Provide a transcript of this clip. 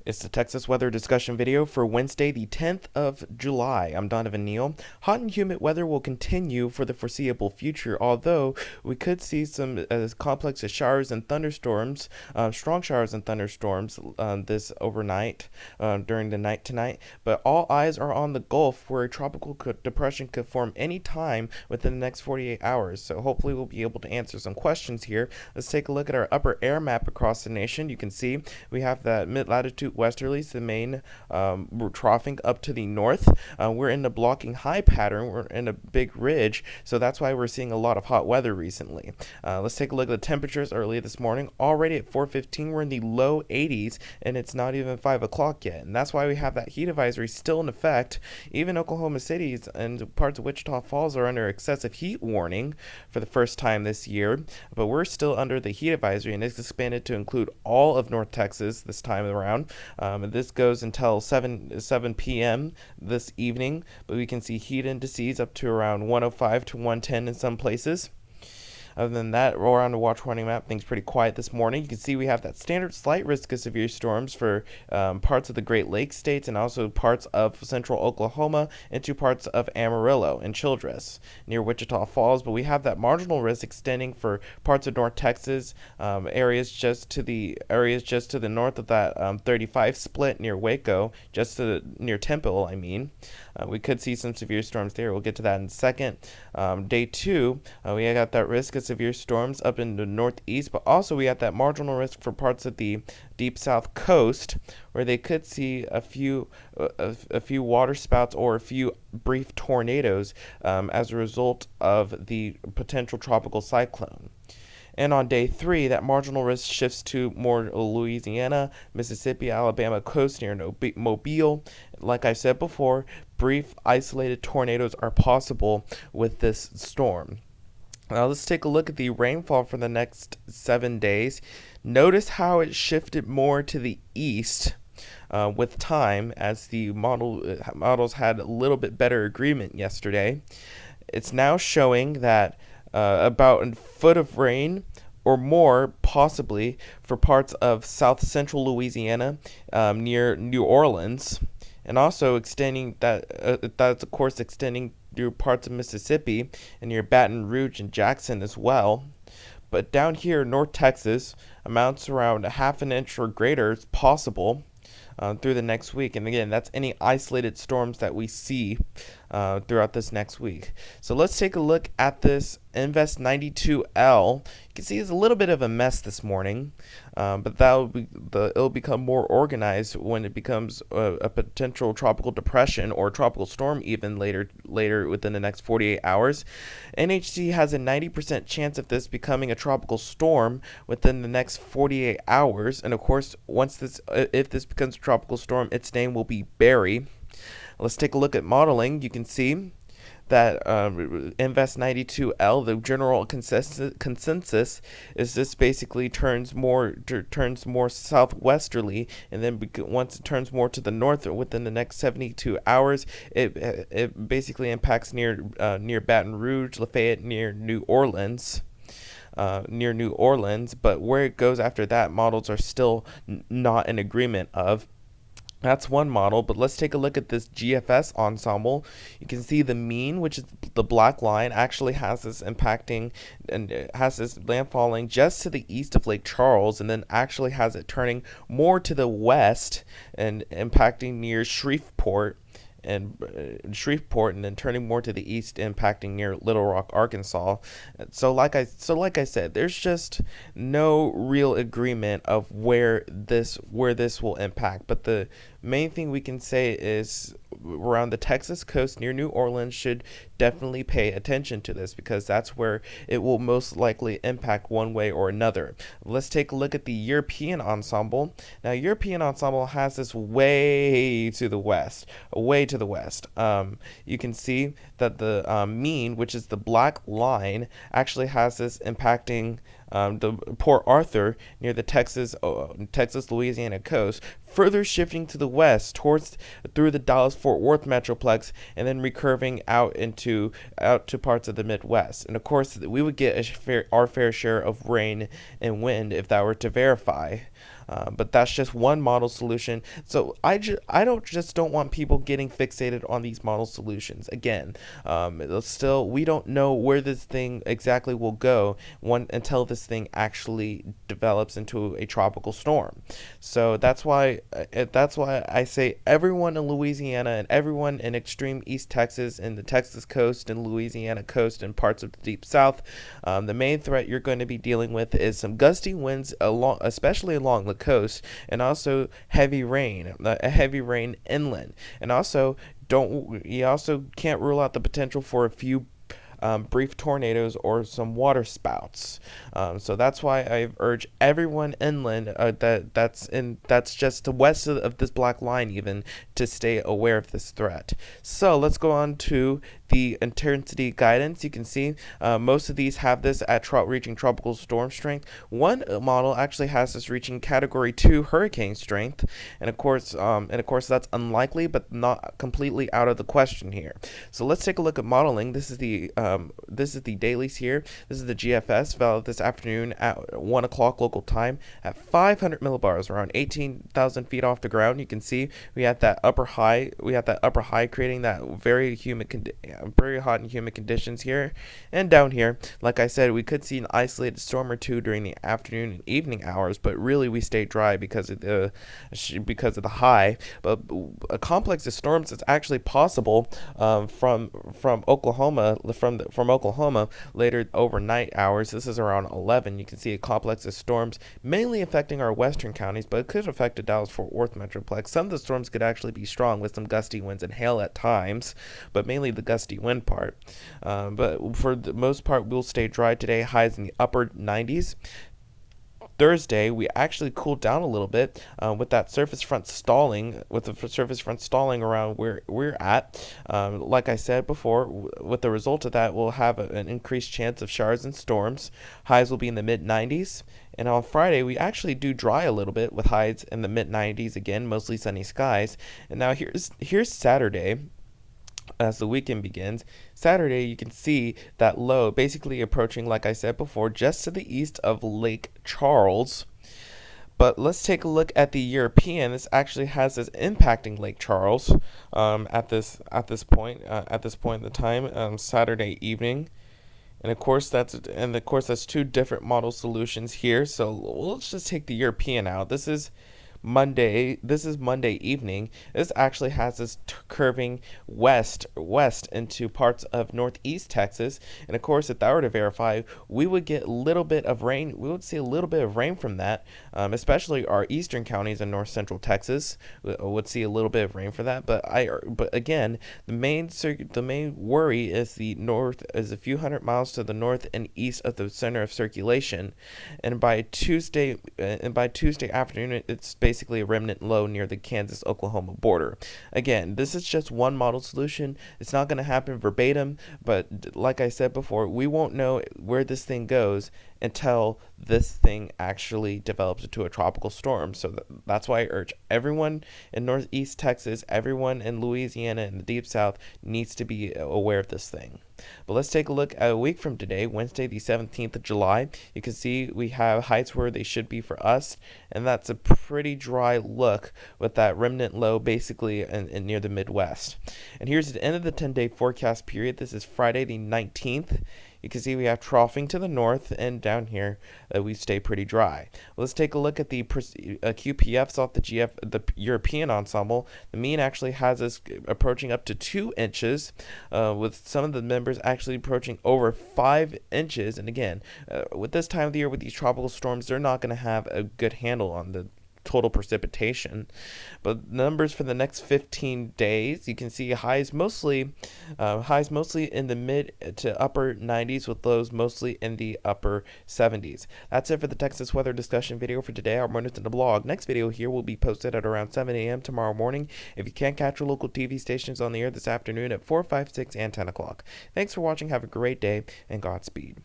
It's the Texas weather discussion video for Wednesday, the 10th of July. I'm Donovan Neal. Hot and humid weather will continue for the foreseeable future, although we could see some complex of showers and thunderstorms, strong showers and thunderstorms this overnight, during the night tonight. But all eyes are on the Gulf, where a tropical depression could form any time within the next 48 hours. So hopefully we'll be able to answer some questions here. Let's take a look at our upper air map across the nation. You can see we have that mid-latitude westerlies, the main we're troughing up to the north. We're in the blocking high pattern. We're in a big ridge, so that's why we're seeing a lot of hot weather recently. Let's take a look at the temperatures early this morning. Already at 4:15, we're in the low 80s, and it's not even 5 o'clock yet, and that's why we have that heat advisory still in effect. Even Oklahoma City and parts of Wichita Falls are under excessive heat warning for the first time this year, but we're still under the heat advisory, and it's expanded to include all of North Texas this time around. And this goes until 7 p.m. this evening, but we can see heat indices up to around 105 to 110 in some places. Other than that, around the watch warning map, things pretty quiet this morning. You can see we have that standard slight risk of severe storms for parts of the Great Lakes states and also parts of central Oklahoma and two parts of Amarillo and Childress near Wichita Falls. But we have that marginal risk extending for parts of North Texas, areas just to the north of that 35 split near Waco, near Temple. We could see some severe storms there. We'll get to that in a second. Day two, we got that risk of severe storms up in the northeast, but also we have that marginal risk for parts of the deep south coast, where they could see a few water spouts or a few brief tornadoes as a result of the potential tropical cyclone. And on day three, that marginal risk shifts to more Louisiana, Mississippi, Alabama coast near Mobile. Like I said before, brief isolated tornadoes are possible with this storm. Now let's take a look at the rainfall for the next 7 days. Notice how it shifted more to the east with time as the models had a little bit better agreement yesterday. It's now showing that about a foot of rain or more possibly for parts of south central Louisiana near New Orleans, and also extending that's of course extending through parts of Mississippi and near Baton Rouge and Jackson as well. But down here, North Texas, amounts around a half an inch or greater is possible through the next week. And again, that's any isolated storms that we see throughout this next week. So let's take a look at this Invest 92L. You can see it's a little bit of a mess this morning, but it'll become more organized when it becomes a potential tropical depression or tropical storm even later within the next 48 hours. NHC has a 90% chance of this becoming a tropical storm within the next 48 hours, and of course, if this becomes a tropical storm, its name will be Barry. Let's take a look at modeling. You can see that Invest 92L, the general consensus is this basically turns more southwesterly, and then once it turns more to the north within the next 72 hours, it basically impacts near Baton Rouge, Lafayette, near New Orleans. But where it goes after that, models are still not in agreement of. That's one model, but let's take a look at this GFS ensemble. You can see the mean, which is the black line, actually has this impacting and has this landfalling just to the east of Lake Charles, and then actually has it turning more to the west and impacting near Shreveport, and then turning more to the east, impacting near Little Rock, Arkansas. So like I said, there's just no real agreement of where this will impact. But the main thing we can say is around the Texas coast near New Orleans should definitely pay attention to this, because that's where it will most likely impact one way or another. Let's take a look at the European ensemble. Now, European ensemble has this way to the west. You can see that the mean, which is the black line, actually has this impacting the Port Arthur near the Texas Louisiana coast, further shifting to the west through the Dallas-Fort Worth metroplex, and then recurving out to parts of the Midwest. And of course, we would get our fair share of rain and wind if that were to verify. But that's just one model solution. So I don't want people getting fixated on these model solutions. Again, still we don't know where this thing exactly will go until this thing actually develops into a tropical storm. So that's why I say everyone in Louisiana and everyone in extreme East Texas and the Texas coast and Louisiana coast and parts of the Deep South, the main threat you're going to be dealing with is some gusty winds especially along the coast, and also heavy rain inland, and also don't you also can't rule out the potential for a few brief tornadoes or some water spouts. So that's why I urge everyone inland that's just to west of this black line even to stay aware of this threat. So let's go on to the intensity guidance. You can see most of these have this at reaching tropical storm strength. One model actually has this reaching Category 2 hurricane strength, and of course that's unlikely, but not completely out of the question here. So let's take a look at modeling. This is the dailies here. This is the GFS valid this afternoon at 1 o'clock local time at 500 millibars, around 18,000 feet off the ground. You can see we had that upper high. Creating that very hot and humid conditions here, and down here, like I said, we could see an isolated storm or two during the afternoon and evening hours, but really we stayed dry because of the high. But a complex of storms is actually possible from Oklahoma later overnight hours. This is around 11. You can see a complex of storms mainly affecting our western counties, but it could affect the Dallas-Fort Worth metroplex. Some of the storms could actually be strong with some gusty winds and hail at times, but mainly the gusty wind part. But for the most part, we'll stay dry today. Highs in the upper 90s. Thursday, we actually cooled down a little bit with the surface front stalling around where we're at. Like I said before, with the result of that, we'll have an increased chance of showers and storms. Highs will be in the mid 90s. And on Friday, we actually do dry a little bit with highs in the mid 90s again, mostly sunny skies. And now here's Saturday. As the weekend begins, Saturday, you can see that low basically approaching, like I said before, just to the east of Lake Charles. But let's take a look at the European. This actually has us impacting Lake Charles at this point in the time, Saturday evening. And of course that's two different model solutions here. So let's just take the European out. This is Monday evening. This actually has us curving west into parts of northeast Texas, and of course, if that were to verify, we would get a little bit of rain. We would see a little bit of rain from that, especially our eastern counties in north central Texas would see a little bit of rain for that. But again, the main worry is the north is a few hundred miles to the north and east of the center of circulation, and by Tuesday afternoon, it's basically a remnant low near the Kansas-Oklahoma border. Again, this is just one model solution. It's not going to happen verbatim, but like I said before, we won't know where this thing goes until this thing actually develops into a tropical storm. So that's why I urge everyone in northeast Texas, everyone in Louisiana and the Deep South needs to be aware of this thing. But let's take a look at a week from today, Wednesday the 17th of July. You can see we have heights where they should be for us, and that's a pretty dry look with that remnant low basically in near the Midwest. And here's the end of the 10-day forecast period. This is Friday the 19th. You can see we have troughing to the north, and down here we stay pretty dry. Let's take a look at the QPFs off the European ensemble. The mean actually has us approaching up to 2 inches, with some of the members actually approaching over 5 inches. And again, with this time of the year with these tropical storms, they're not going to have a good handle on the total precipitation. But numbers for the next 15 days, you can see highs mostly in the mid to upper 90s, with lows mostly in the upper 70s. That's it for the Texas weather discussion video for today. Our bonus in the blog. Next video here will be posted at around 7 a.m. tomorrow morning. If you can't catch your local TV stations on the air this afternoon at 4, 5, 6, and 10 o'clock. Thanks for watching. Have a great day, and Godspeed.